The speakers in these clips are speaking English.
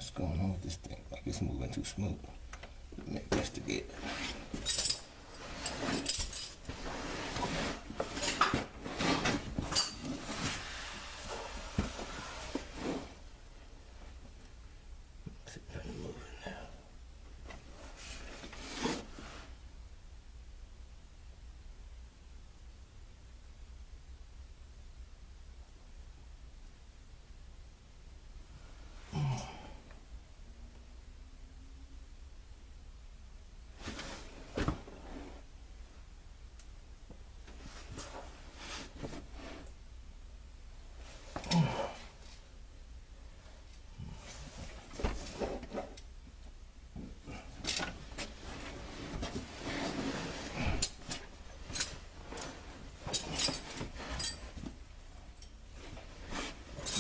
What's going on with this thing? Like it's moving too smooth. Let me investigate.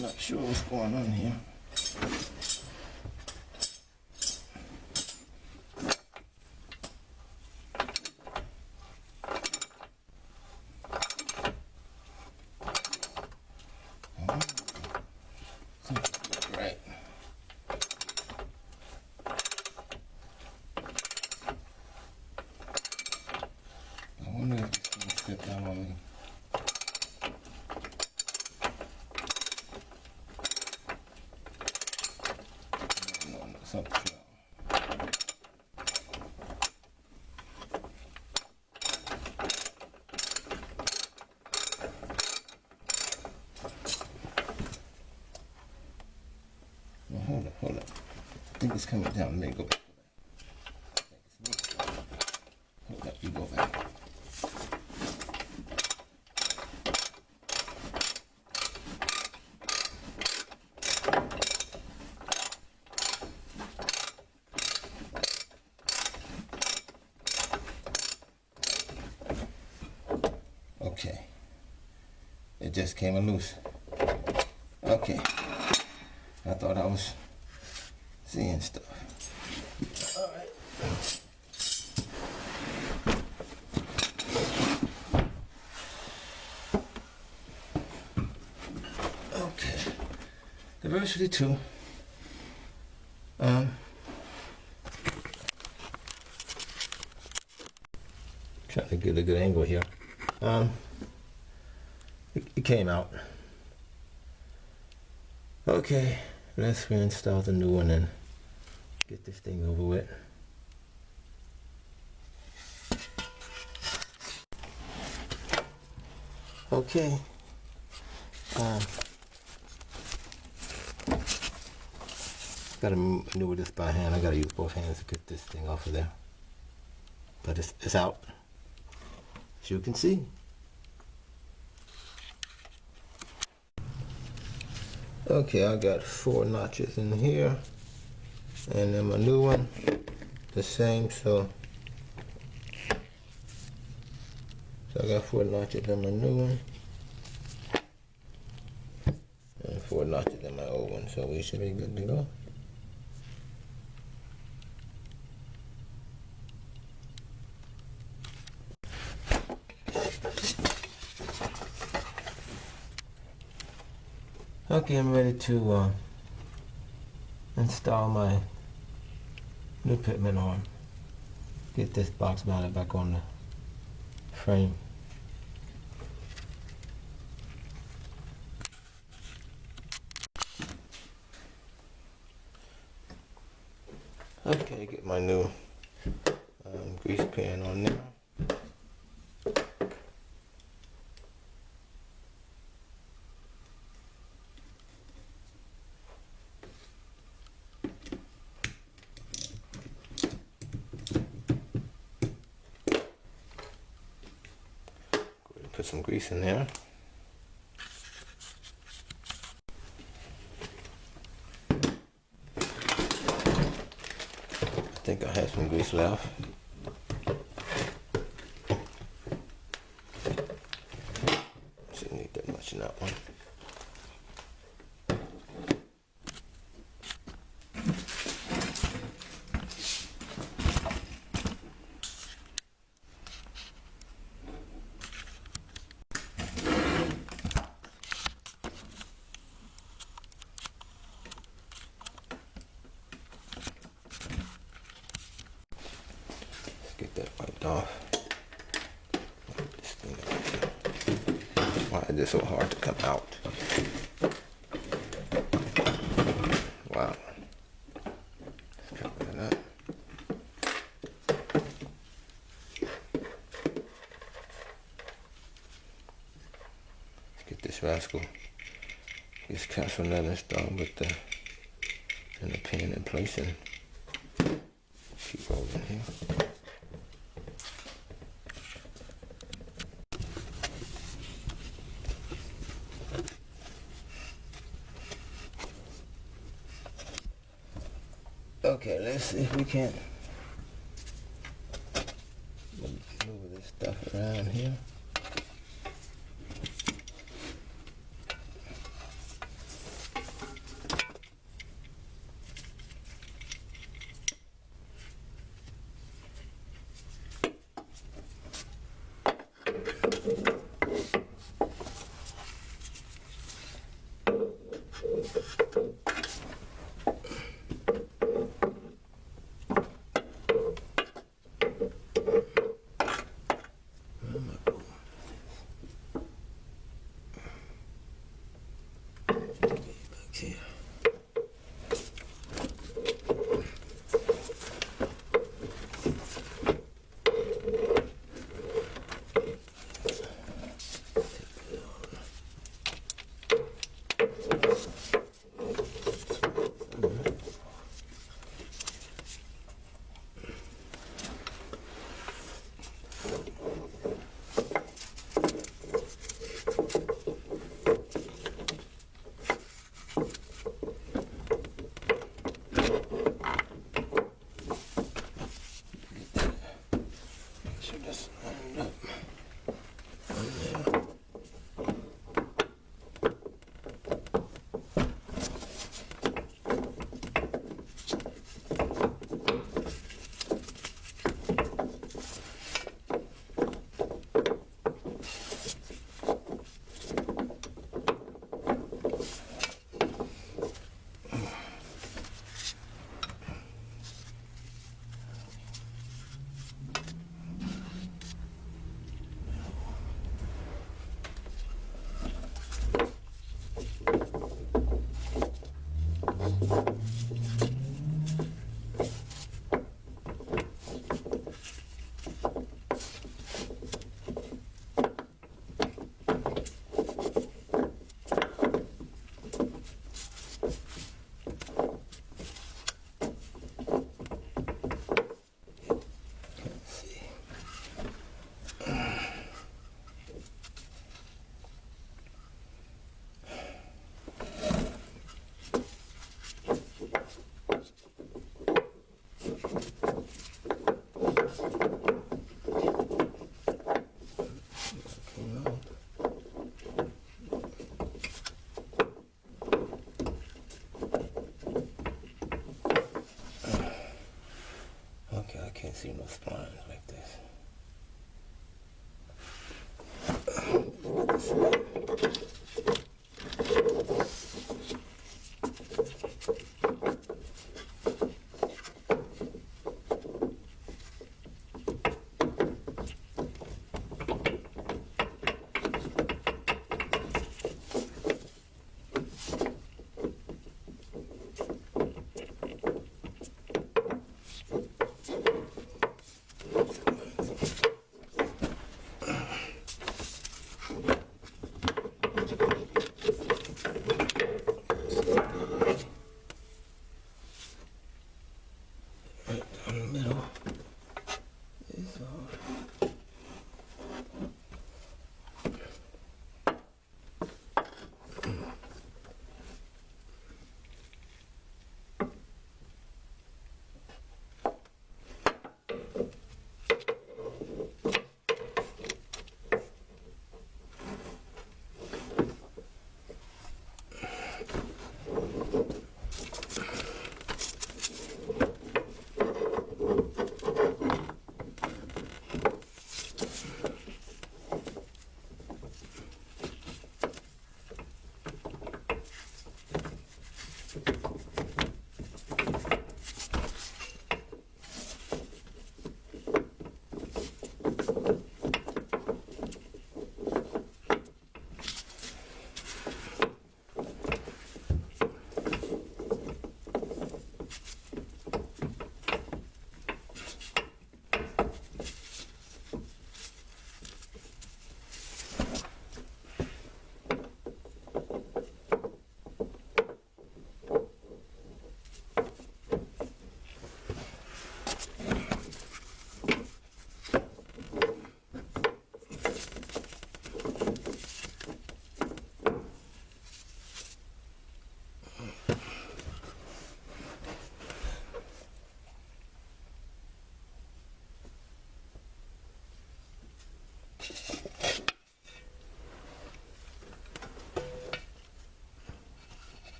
Not sure what's going on here. Right. I wonder if it's going to step down on me. Something wrong. Well, hold up. I think it's coming down. Let me go back. Hold up, you go back. Okay, it just came loose. Okay, I thought I was seeing stuff. All right. Okay, diversity 2. Trying to get a good angle here. It came out. Okay, let's reinstall the new one and get this thing over with. Okay. Gotta maneuver this by hand. I gotta use both hands to get this thing off of there. But it's out, as you can see. Okay, I got 4 notches in here, and then my new one, the same. So I got 4 notches in my new one, and 4 notches in my old one. So we should be good to go. Okay, I'm ready to install my new pitman arm. Get this box mounted back on the frame. Okay, get my new grease pan on there. Put some grease in there. I think I have some grease left. Shouldn't need that much in that one. ripped off. This thing up here. Why is it so hard to come out? Wow. Let's cover that up. Let's get this rascal. These caps from leather stone with the pin in place and keep rolling here. Okay, let's see if we can move this stuff around here. Okay.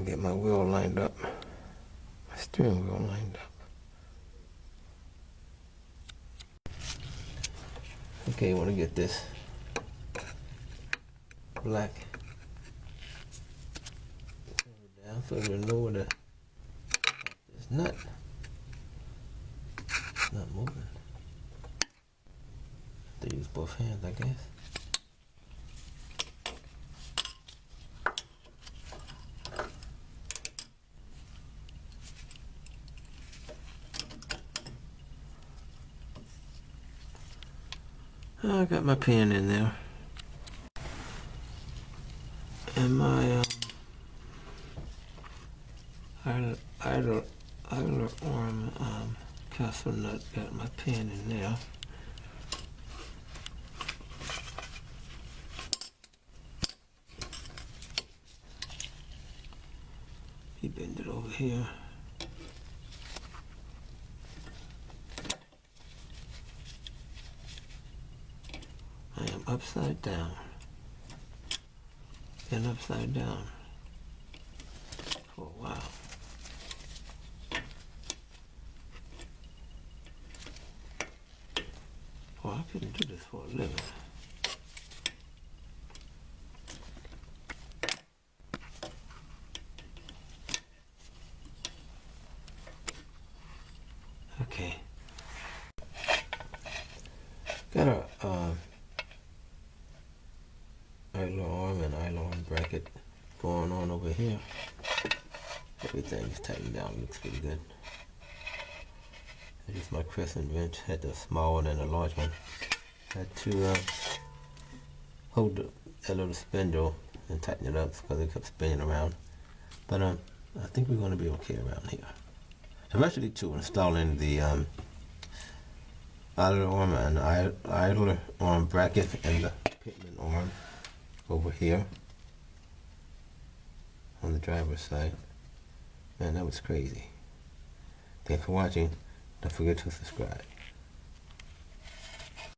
Get my wheel lined up. My steering wheel lined up. Okay, want to get this black down so we know where this nut. It's not moving. Have to use both hands, I guess. I got my pin in there, and my idler arm castle nut got my pin in there. He bend it over here. I am upside down. Been upside down for a while. Well, I couldn't do this for a living. Okay. Got a idler arm and idler arm bracket going on over here. Everything is tightened down, looks pretty good. I used my crescent wrench, had the small one and the large one. Had to hold that little spindle and tighten it up because it kept spinning around. But I think we're going to be okay around here. Eventually too, installing the idler arm and idler arm bracket and the pitman arm over here on the driver's side. Man, that was crazy. Thanks for watching. Don't forget to subscribe.